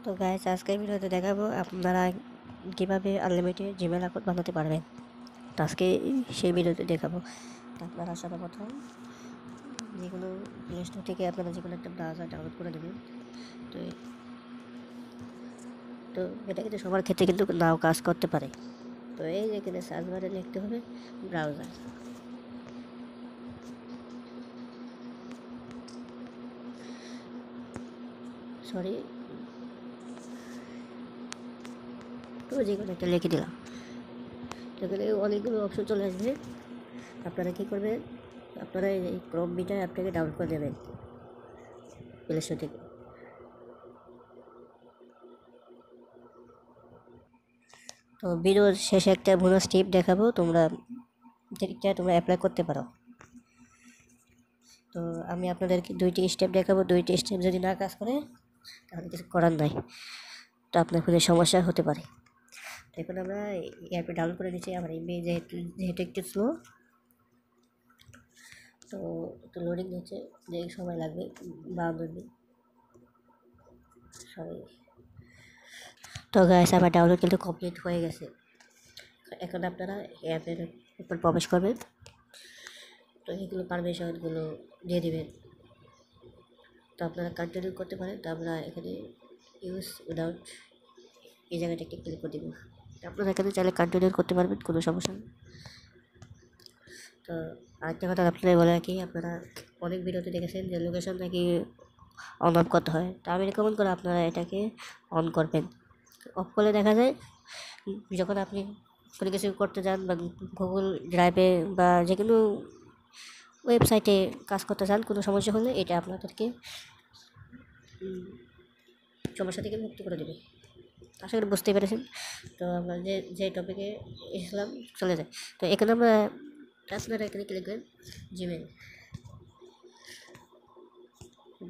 তো গাইস, আজকের ভিডিওতে দেখাবো আপনারা কীভাবে আনলিমিটেড জিমেল অ্যাকাউন্ট বানাতে পারবেন। তো আজকে সেই ভিডিওতে দেখাবো। তো আপনারা সর্বপ্রথম যেগুলো প্লে স্টোর থেকে আপনারা যেগুলো একটা ব্রাউজার ডাউনলোড করে দেবেন। তো তো এটা কিন্তু সবার ক্ষেত্রে কিন্তু নাও কাজ করতে পারে। তো এই যেখানে সার্চ বারে লিখতে হবে ব্রাউজার। সরি, তো যেগুলো একটা লিখে দিলাম। এখানে অনেকগুলো অপশন চলে আসবে। আপনারা কী করবেন, আপনারা এই ক্রোম বিটা অ্যাপটাকে ডাউনলোড করে দেবেন প্লে স্টোর থেকে। তো ভিডিওর শেষে একটা বোনাস টিপ দেখাবো, তোমরা অ্যাপ্লাই করতে পারো। তো আমি আপনাদেরকে 2টি স্টেপ দেখাবো। 2টি স্টেপ যদি না কাজ করে তাহলে কিছু করার নাই, তো আপনার খুবই সমস্যা হতে পারে। তো এখন আমরা এই অ্যাপে ডাউনলোড করে নিচ্ছি। আমার ইমেল যেহেতু একটু স্লো, তো একটু লোডিং নিচ্ছে, যে সময় লাগবে 52 মিনিট। সরি। তো গাইস, আমার ডাউনলোড কিন্তু কমপ্লিট হয়ে গেছে। এখন আপনারা অ্যাপের উপর প্রবেশ করবেন। তো এইগুলো পারমিশনগুলো দিয়ে দেবেন। তো আপনারা কন্টিনিউ করতে পারেন। তো আমরা এখানে ইউজ উইদাউট এই জায়গাটা একটু ক্লিক করে দেব। আপনারা এখানে চাইলে কন্টিনিউ করতে পারবেন, কোনো সমস্যা নেই। তো আরেকটা কথা আপনাদের বলে রাখি, আপনারা অনেক ভিডিওতে দেখেছেন যে লোকেশন নাকি অন অফ করতে হয়। তো আমি রেকমেন্ড করে আপনারা এটাকে অন করবেন। অফ করলে দেখা যায় যখন আপনি কোনো কিছু করতে যান বা গুগল ড্রাইভে বা যে কোনো ওয়েবসাইটে কাজ করতে চান, কোনো সমস্যা হলে এটা আপনাদেরকে সমস্যা থেকে মুক্ত করে দেবে। আশা করি বুঝতে পেরেছেন। তো আমরা যে টপিকে এসেছিলাম চলে যায়। তো এখানে আমরা আপনারা এখানে ক্লিক করেন জিমেল।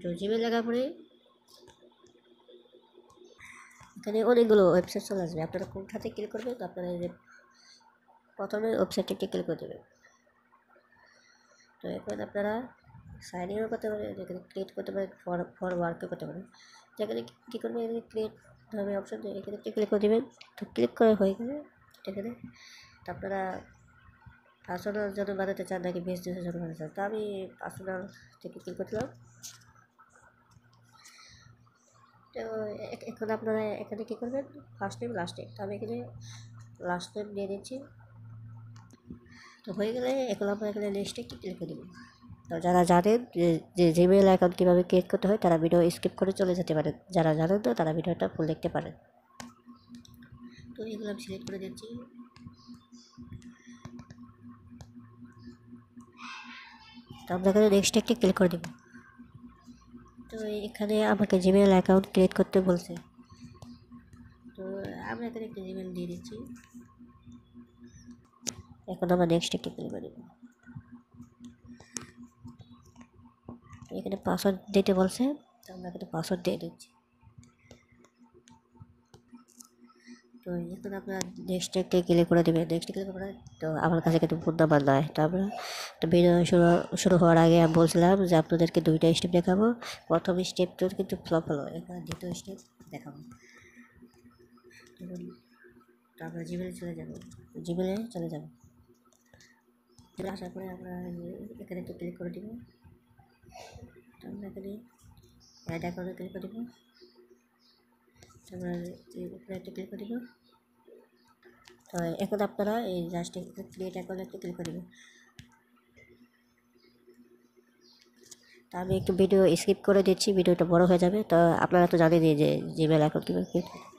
তো জিমেল লেখার পরে এখানে অনেকগুলো ওয়েবসাইট চলে আসবে। আপনারা কোনটাতে ক্লিক করবেন, তো আপনারা এই যে প্রথমে ওয়েবসাইটে ক্লিক করে দেবেন। তো এখন আপনারা সাইন ইনও করতে পারেন, এখানে ক্রিয়েট করতে পারেন, ফর ওয়ার্কও করতে পারেন। যেখানে কী করবেন, এখানে ক্রিয়েট ধরনের অপশন, এখানে ক্লিক করে দেবেন। তো ক্লিক করে হয়ে গেলে এখানে তো আপনারা পার্সোনাল জন্য বানাতে চান নাকি বিজনেসের জন্য বানাতে চান। তো আমি পার্সোনাল থেকে ক্লিক করলাম। তো এখন আপনারা এখানে কী করবেন, ফার্স্ট নেম লাস্ট নেম। তো আমি এখানে লাস্ট নেম দিয়ে দিচ্ছি। তো হয়ে গেলে এখন আমরা এখানে নেক্সটে একটু ক্লিক করে দেবেন। তো যারা জানেন যে জিমেল অ্যাকাউন্ট কীভাবে ক্রিয়েট করতে হয় তারা ভিডিও স্কিপ করে চলে যেতে পারেন, যারা জানেন তো তারা ভিডিওটা ফুল দেখতে পারেন। তো এগুলো আমি সিলেক্ট করে দিচ্ছি। তো আমরা এখানে নেক্সট একটি ক্লিক করে দেব। তো এখানে আমাকে জিমেল অ্যাকাউন্ট ক্রিয়েট করতে বলছে। তো আমরা এখানে একটা জিমেল দিয়ে দিচ্ছি। এখন আমরা নেক্সট একটি ক্লিক করে দেব। এখানে পাসওয়ার্ড দিতে বলছে, তো আমরা এখানে পাসওয়ার্ড দিয়ে দিচ্ছি। তো এখন আপনারা নেক্সট একটা ক্লিক করে দেবেন। নেক্সট ক্লিক করে তো আমার কাছে কিন্তু ফোন নাম্বার নয়। তো আমরা তো ভিডিও শুরু হওয়ার আগে আমি বলছিলাম যে আপনাদেরকে 2টা স্টেপ দেখাবো। প্রথম স্টেপটা কিন্তু ফ্লপ হলো, এখন দ্বিতীয় স্টেপ দেখাবো। তো আমরা জিমেলে চলে যাব। আসার পরে আমরা এখানে একটু ক্লিক করে দেব। তো আমরা এখানে অ্যাড অ্যাকাউন্টে ক্লিক করে দেব। আমরা এখানে একটা ক্লিক করে দেব। তো এখন আপনারা এই জাস্ট ক্রিয়েট অ্যাকাউন্টে একটা ক্লিক করে দেবেন। তো আমি একটু ভিডিও স্কিপ করে দিচ্ছি, ভিডিওটা বড় হয়ে যাবে। তো আপনারা তো জানেনই যে জিমেল অ্যাকাউন্ট কীভাবে ক্রিয়েট করতে।